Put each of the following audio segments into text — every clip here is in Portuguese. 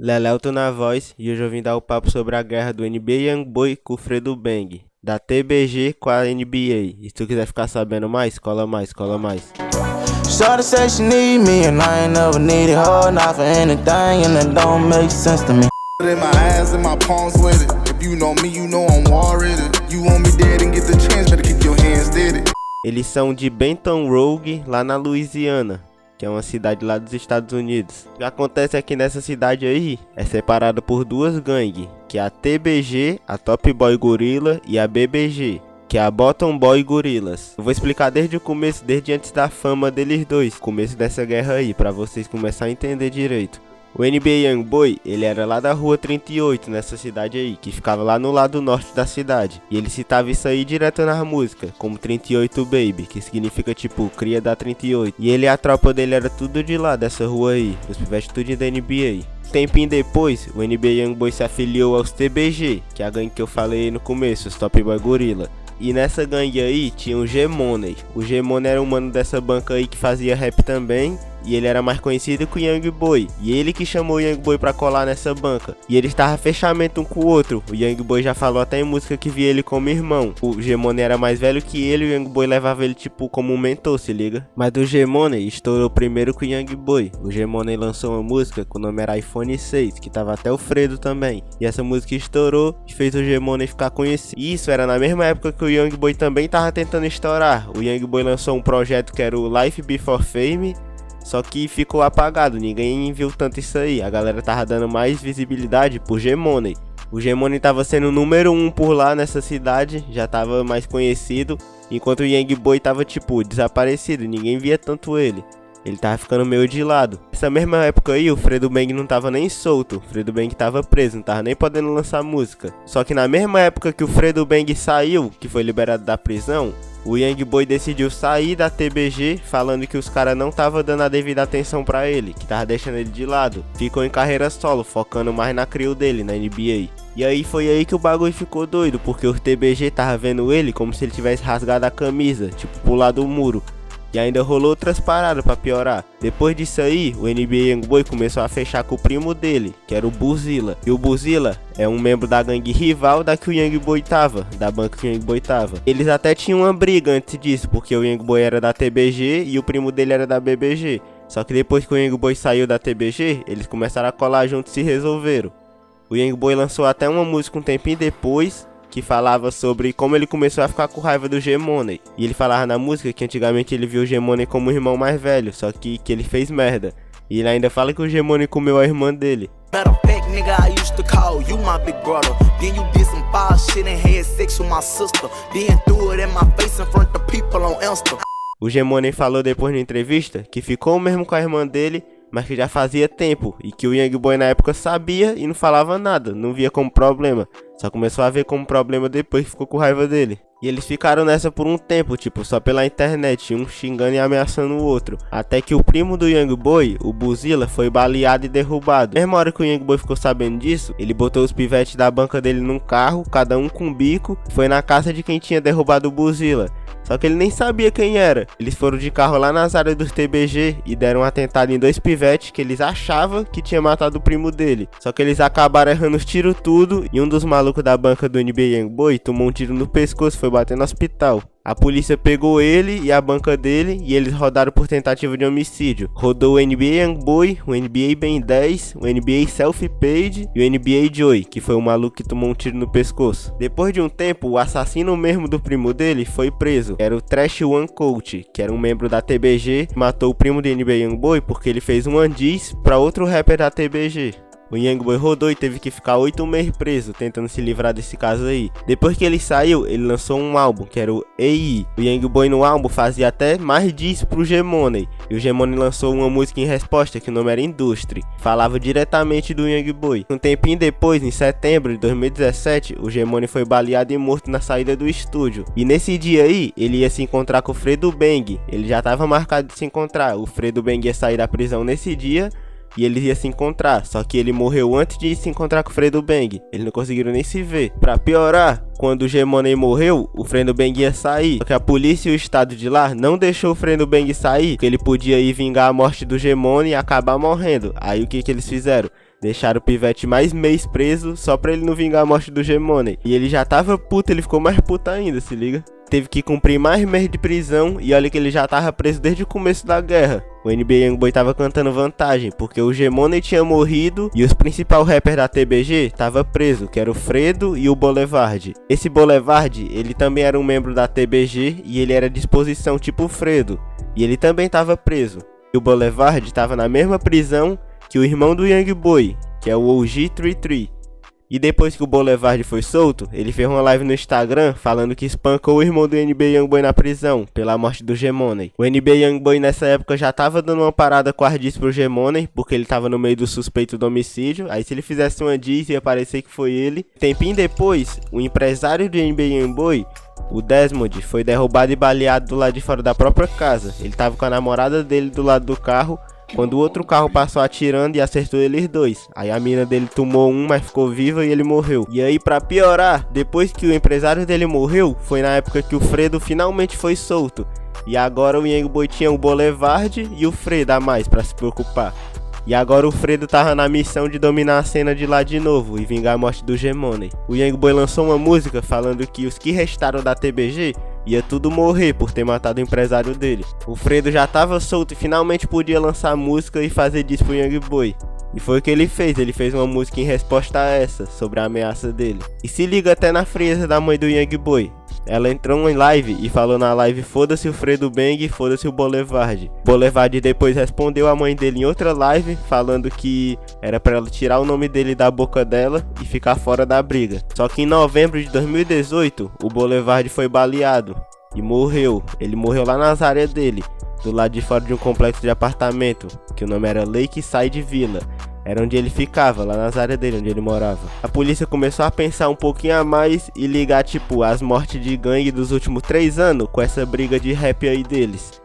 Leleuto na voz e hoje eu vim dar o papo sobre a guerra do NBA Youngboy com o Fredo Bang, da TBG com a NBA. E se tu quiser ficar sabendo mais, cola mais, cola mais. Shorty say she need me and I ain't never needed her, not for anything, and that don't make sense to me. In my eyes and my palms with it. If you know me, you know I'm already. You want me dead and get the chance, better keep your hands steady. Eles são de Benton Rogue, lá na Louisiana, que é uma cidade lá dos Estados Unidos. O que acontece aqui nessa cidade aí é separada por duas gangues, que é a TBG, a Top Boy Gorilla, e a BBG, que é a Bottom Boy Gorillas. Eu vou explicar desde o começo, desde antes da fama deles dois, começo dessa guerra aí, pra vocês começarem a entender direito. O NBA Youngboy, ele era lá da rua 38, nessa cidade aí, que ficava lá no lado norte da cidade. E ele citava isso aí direto na música, como 38 Baby, que significa tipo, cria da 38. E ele e a tropa dele era tudo de lá, dessa rua aí, os pivetes tudo da NBA. Tempinho depois, o NBA Youngboy se afiliou aos TBG, que é a gangue que eu falei aí no começo, os Top Boy Gorilla. E nessa gangue aí tinha o G-Money. O G-Money era um mano dessa banca aí que fazia rap também. E ele era mais conhecido que o Youngboy. E ele que chamou o Youngboy pra colar nessa banca. E eles estavam fechamento um com o outro. O Youngboy já falou até em música que via ele como irmão. O G-Money era mais velho que ele e o Youngboy levava ele tipo como um mentor, se liga. Mas o G-Money estourou primeiro que o Youngboy. O G-Money lançou uma música que o nome era iPhone 6, que tava até o Fredo também. E essa música estourou e fez o G-Money ficar conhecido. E isso era na mesma época que o Youngboy também tava tentando estourar. O Youngboy lançou um projeto que era o Life Before Fame. Só que ficou apagado, ninguém viu tanto isso aí. A galera tava dando mais visibilidade pro G-Money. O G-Money tava sendo o número 1 por lá nessa cidade, já tava mais conhecido. Enquanto o Youngboy tava tipo desaparecido, ninguém via tanto ele. Ele tava ficando meio de lado. Nessa mesma época aí, o Fredo Bang não tava nem solto. O Fredo Bang tava preso, não tava nem podendo lançar música. Só que na mesma época que o Fredo Bang saiu, que foi liberado da prisão, o Youngboy decidiu sair da TBG, falando que os caras não tava dando a devida atenção pra ele, que tava deixando ele de lado. Ficou em carreira solo, focando mais na crew dele, na NBA. E aí foi aí que o bagulho ficou doido, porque o TBG tava vendo ele como se ele tivesse rasgado a camisa, tipo pular do muro. E ainda rolou outras paradas pra piorar. Depois disso aí, o NBA Youngboy começou a fechar com o primo dele, que era o Buzilla. E o Buzilla é um membro da gangue rival da que o Youngboy tava, da banca que o Youngboy tava. Eles até tinham uma briga antes disso, porque o Youngboy era da TBG e o primo dele era da BBG. Só que depois que o Youngboy saiu da TBG, eles começaram a colar juntos e se resolveram. O Youngboy lançou até uma música um tempinho depois, que falava sobre como ele começou a ficar com raiva do G-Money. E ele falava na música que antigamente ele viu o G-Money como o irmão mais velho, só que ele fez merda. E ele ainda fala que o G-Money comeu a irmã dele. O G-Money falou depois na entrevista que ficou mesmo com a irmã dele, mas que já fazia tempo, e que o Youngboy na época sabia e não falava nada, não via como problema. Só começou a ver como problema depois que ficou com raiva dele. E eles ficaram nessa por um tempo, tipo, só pela internet, um xingando e ameaçando o outro. Até que o primo do Youngboy, o Buzilla, foi baleado e derrubado. Mesma hora que o Youngboy ficou sabendo disso, ele botou os pivetes da banca dele num carro, cada um com um bico, foi na casa de quem tinha derrubado o Buzilla. Só que ele nem sabia quem era. Eles foram de carro lá nas áreas dos TBG e deram um atentado em dois pivetes que eles achavam que tinha matado o primo dele. Só que eles acabaram errando os tiros tudo e um dos malucos da banca do NBA Youngboy tomou um tiro no pescoço e foi bater no hospital. A polícia pegou ele e a banca dele e eles rodaram por tentativa de homicídio. Rodou o NBA Youngboy, o NBA Ben 10, o NBA Self-Page e o NBA Joy, que foi o maluco que tomou um tiro no pescoço. Depois de um tempo, o assassino mesmo do primo dele foi preso. Era o Trash One Coach, que era um membro da TBG, que matou o primo do NBA Youngboy porque ele fez um andiz pra outro rapper da TBG. O Youngboy rodou e teve que ficar 8 meses preso, tentando se livrar desse caso aí. Depois que ele saiu, ele lançou um álbum, que era o AI. O Youngboy no álbum fazia até mais disso pro G-Money. E o G-Money lançou uma música em resposta, que o nome era Industry. Falava diretamente do Youngboy. Um tempinho depois, em setembro de 2017, o G-Money foi baleado e morto na saída do estúdio. E nesse dia aí, ele ia se encontrar com o Fredo Bang. Ele já tava marcado de se encontrar. O Fredo Bang ia sair da prisão nesse dia e eles iam se encontrar, só que ele morreu antes de se encontrar com o Fredo Bang. Eles não conseguiram nem se ver. Pra piorar, quando o G-Money morreu, o Fredo Bang ia sair. Só que a polícia e o estado de lá não deixou o Fredo Bang sair, porque ele podia ir vingar a morte do G-Money e acabar morrendo. Aí o que eles fizeram? Deixaram o pivete mais mês preso só pra ele não vingar a morte do G-Money. E ele já tava puto, ele ficou mais puto ainda, se liga. Teve que cumprir mais mês de prisão e olha que ele já tava preso desde o começo da guerra. O NBA Youngboy tava cantando vantagem, porque o G-Money tinha morrido e os principais rappers da TBG tava preso, que era o Fredo e o Boulevard. Esse Boulevard, ele também era um membro da TBG e ele era de disposição tipo o Fredo. E ele também tava preso. E o Boulevard tava na mesma prisão que o irmão do Youngboy, que é o OG33. E depois que o Boulevard foi solto, ele fez uma live no Instagram falando que espancou o irmão do NBA Youngboy na prisão, pela morte do G-Money. O NBA Youngboy nessa época já tava dando uma parada com a diss pro G-Money, porque ele tava no meio do suspeito do homicídio. Aí se ele fizesse uma diss ia parecer que foi ele. Tempinho depois, o empresário do NBA Youngboy, o Desmond, foi derrubado e baleado do lado de fora da própria casa. Ele tava com a namorada dele do lado do carro, quando o outro carro passou atirando e acertou eles dois. Aí a mina dele tomou um, mas ficou viva e ele morreu. E aí pra piorar, depois que o empresário dele morreu, foi na época que o Fredo finalmente foi solto. E agora o Youngboy tinha o Boulevard e o Fredo a mais pra se preocupar. E agora o Fredo tava na missão de dominar a cena de lá de novo e vingar a morte do G-Money. O Youngboy lançou uma música falando que os que restaram da TBG ia tudo morrer por ter matado o empresário dele. O Fredo já tava solto e finalmente podia lançar música e fazer disso pro Youngboy. E foi o que ele fez uma música em resposta a essa, sobre a ameaça dele. E se liga até na frieza da mãe do Youngboy. Ela entrou em live e falou na live: foda-se o Fredo Bang, foda-se o Boulevard. Boulevard depois respondeu a mãe dele em outra live, falando que era pra ela tirar o nome dele da boca dela e ficar fora da briga. Só que em novembro de 2018, o Boulevard foi baleado e morreu. Ele morreu lá nas áreas dele, do lado de fora de um complexo de apartamento, que o nome era Lakeside Villa. Era onde ele ficava, lá nas áreas dele, onde ele morava. A polícia começou a pensar um pouquinho a mais e ligar, tipo, as mortes de gangue dos últimos 3 anos com essa briga de rap aí deles.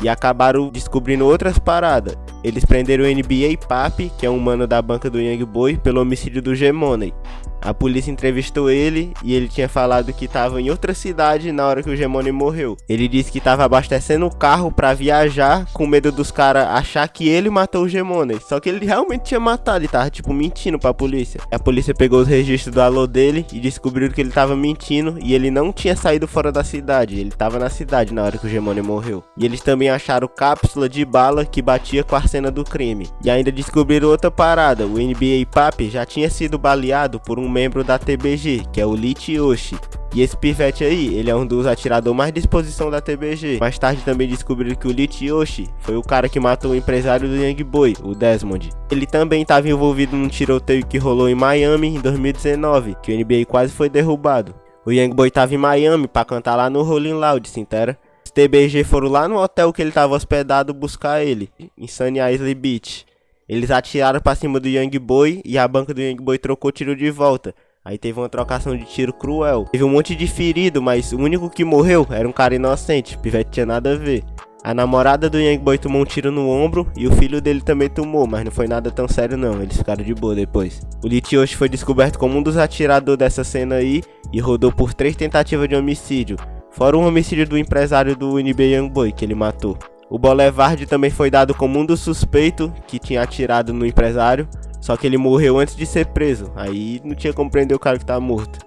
E acabaram descobrindo outras paradas. Eles prenderam o NBA Papi, que é um mano da banca do Youngboy, pelo homicídio do G-Money. A polícia entrevistou ele e ele tinha falado que estava em outra cidade na hora que o G-Money morreu. Ele disse que estava abastecendo o carro para viajar com medo dos caras achar que ele matou o G-Money. Só que ele realmente tinha matado, ele tava tipo mentindo pra polícia. A polícia pegou os registros do alô dele e descobriu que ele tava mentindo e ele não tinha saído fora da cidade. Ele tava na cidade na hora que o G-Money morreu. E eles também acharam cápsula de bala que batia com a cena do crime. E ainda descobriram outra parada: o NBA Papi já tinha sido baleado por um membro da TBG, que é o Lit Yoshi. E esse pivete aí, ele é um dos atiradores mais de exposição da TBG. Mais tarde também descobriram que o Lit Yoshi foi o cara que matou o empresário do Youngboy, o Desmond. Ele também estava envolvido num tiroteio que rolou em Miami em 2019, que o NBA quase foi derrubado. O Youngboy tava em Miami pra cantar lá no Rolling Loud, se entera? Os TBG foram lá no hotel que ele tava hospedado buscar ele, em Sunny Isle Beach. Eles atiraram pra cima do Youngboy e a banca do Youngboy trocou tiro de volta. Aí teve uma trocação de tiro cruel. Teve um monte de ferido, mas o único que morreu era um cara inocente. O pivete tinha nada a ver. A namorada do Youngboy tomou um tiro no ombro e o filho dele também tomou, mas não foi nada tão sério não, eles ficaram de boa depois. O Lit Yoshi foi descoberto como um dos atiradores dessa cena aí e rodou por 3 tentativas de homicídio, fora um homicídio do empresário do NBA Youngboy que ele matou. O Boulevard também foi dado como um dos suspeitos que tinha atirado no empresário, só que ele morreu antes de ser preso, aí não tinha como prender o cara que tá morto.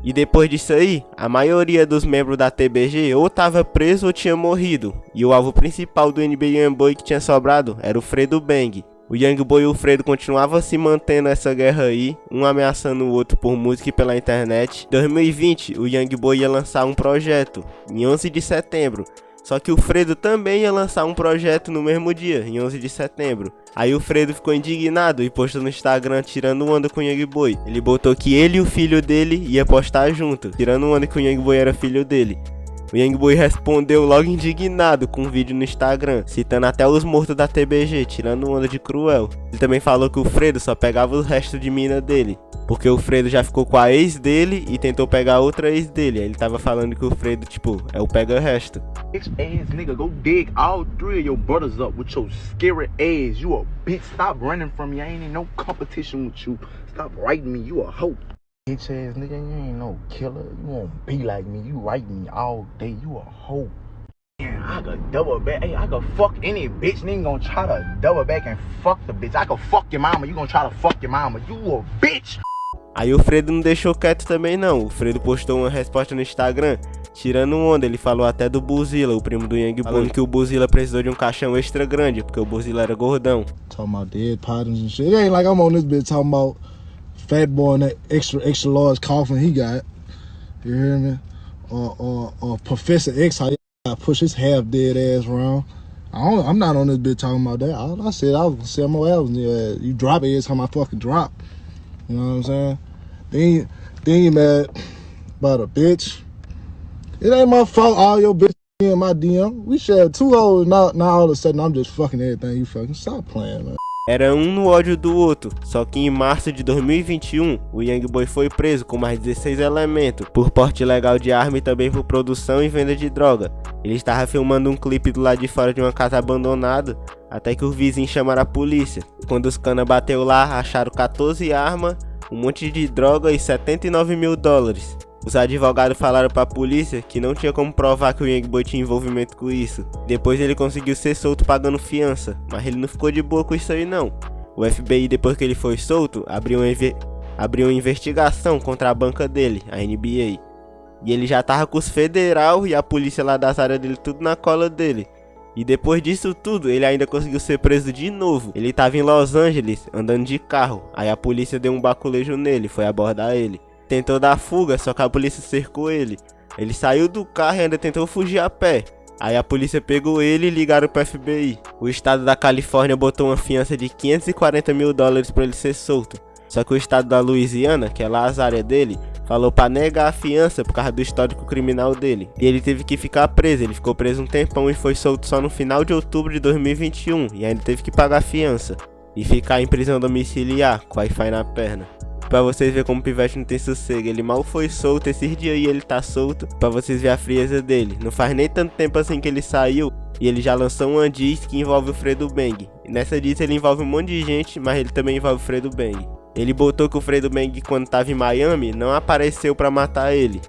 E depois disso aí, a maioria dos membros da TBG ou tava preso ou tinha morrido, e o alvo principal do NBA Youngboy que tinha sobrado era o Fredo Bang. O Youngboy e o Fredo continuavam se mantendo nessa guerra aí, um ameaçando o outro por música e pela internet. Em 2020, o Youngboy ia lançar um projeto, em 11 de setembro. Só que o Fredo também ia lançar um projeto no mesmo dia, em 11 de setembro. Aí o Fredo ficou indignado e postou no Instagram tirando onda com o Youngboy. Ele botou que ele e o filho dele ia postar junto, tirando onda que o Youngboy era filho dele. O Youngboy respondeu logo indignado com um vídeo no Instagram, citando até os mortos da TBG, tirando onda de cruel. Ele também falou que o Fredo só pegava os restos de mina dele, porque o Fredo já ficou com a ex dele e tentou pegar outra ex dele. Aí ele tava falando que o Fredo, tipo, é o pega-resto. Bitch ass nigga, go dig all 3 of your brothers up with your scary ass. You a bitch, stop running from me. I ain't in no competition with you. Stop writing me, you a hoe. Bitch ass nigga, you ain't no killer. You won't be like me. You write me all day. You a hoe. I could double back. Hey, I could fuck any bitch. Nigga gonna try to double back and fuck the bitch. I could fuck your mama. You gonna try to fuck your mama. You a bitch. Aí o Fredo não deixou quieto também não. O Fredo postou uma resposta no Instagram, tirando onda. Ele falou até do Buzilla, o primo do Young Boy, falando que o Buzilla precisou de um caixão extra grande, porque o Buzilla era gordão. Talking about dead partners and shit. It ain't like I'm on this bitch talking about Fat Boy and that extra large coffin he got. You hear me? Or Professor X, how he push his half dead ass around. I'm not on this bitch talking about that. All I said, I was gonna sell more albums. Yeah, you drop it every time I fucking drop. You know what I'm saying? Then you mad about a bitch. It ain't my fault all your bitches in my DM. We shared 2 hoes, now all of a sudden I'm just fucking everything you fucking. Stop playing, man. Era um no ódio do outro, só que em março de 2021, o Young Boy foi preso com mais 16 elementos, por porte ilegal de arma e também por produção e venda de droga. Ele estava filmando um clipe do lado de fora de uma casa abandonada, até que os vizinhos chamaram a polícia. Quando os cana bateu lá, acharam 14 armas, um monte de droga e 79 mil dólares. Os advogados falaram pra polícia que não tinha como provar que o Young Boy tinha envolvimento com isso. Depois ele conseguiu ser solto pagando fiança, mas ele não ficou de boa com isso aí não. O FBI, depois que ele foi solto, abriu uma investigação contra a banca dele, a NBA. E ele já tava com os federal e a polícia lá das áreas dele tudo na cola dele. E depois disso tudo, ele ainda conseguiu ser preso de novo. Ele tava em Los Angeles, andando de carro. Aí a polícia deu um baculejo nele, foi abordar ele. Tentou dar fuga, só que a polícia cercou ele. Ele saiu do carro e ainda tentou fugir a pé. Aí a polícia pegou ele e ligaram pro FBI. O estado da Califórnia botou uma fiança de 540 mil dólares pra ele ser solto. Só que o estado da Louisiana, que é lá as áreas dele, falou pra negar a fiança por causa do histórico criminal dele. E ele teve que ficar preso, ele ficou preso um tempão e foi solto só no final de outubro de 2021. E ainda teve que pagar a fiança. E ficar em prisão domiciliar, com Wi-Fi na perna. Pra vocês verem como o pivete não tem sossego. Ele mal foi solto, esses dias aí ele tá solto. Pra vocês verem a frieza dele. Não faz nem tanto tempo assim que ele saiu e ele já lançou uma diss que envolve o Fredo Bang. E nessa diss ele envolve um monte de gente, mas ele também envolve o Fredo Bang. Ele botou que o Fredo Bang, quando tava em Miami, não apareceu pra matar ele.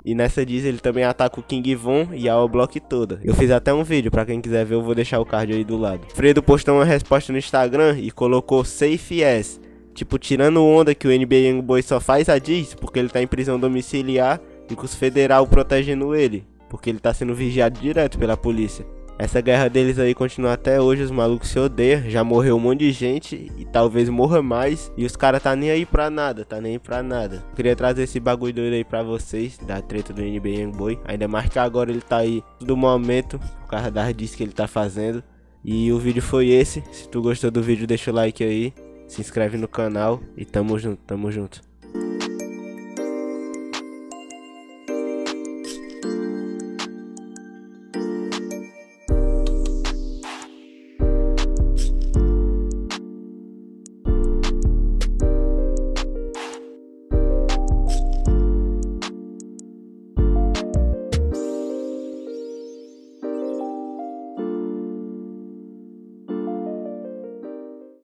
E nessa diz ele também ataca o King Von e a O-Block toda. Eu fiz até um vídeo, pra quem quiser ver eu vou deixar o card aí do lado. Fredo postou uma resposta no Instagram e colocou Safe As. Tipo, tirando onda que o NBA Young Boy só faz a diz porque ele tá em prisão domiciliar e com os federal protegendo ele. Porque ele tá sendo vigiado direto pela polícia. Essa guerra deles aí continua até hoje, os malucos se odeiam, já morreu um monte de gente e talvez morra mais. E os caras tá nem aí pra nada, Eu queria trazer esse bagulho doido aí pra vocês, da treta do NBA Young Boy. Ainda mais que agora ele tá aí todo momento, por causa das discs que ele tá fazendo. E o vídeo foi esse, se tu gostou do vídeo deixa o like aí, se inscreve no canal e tamo junto.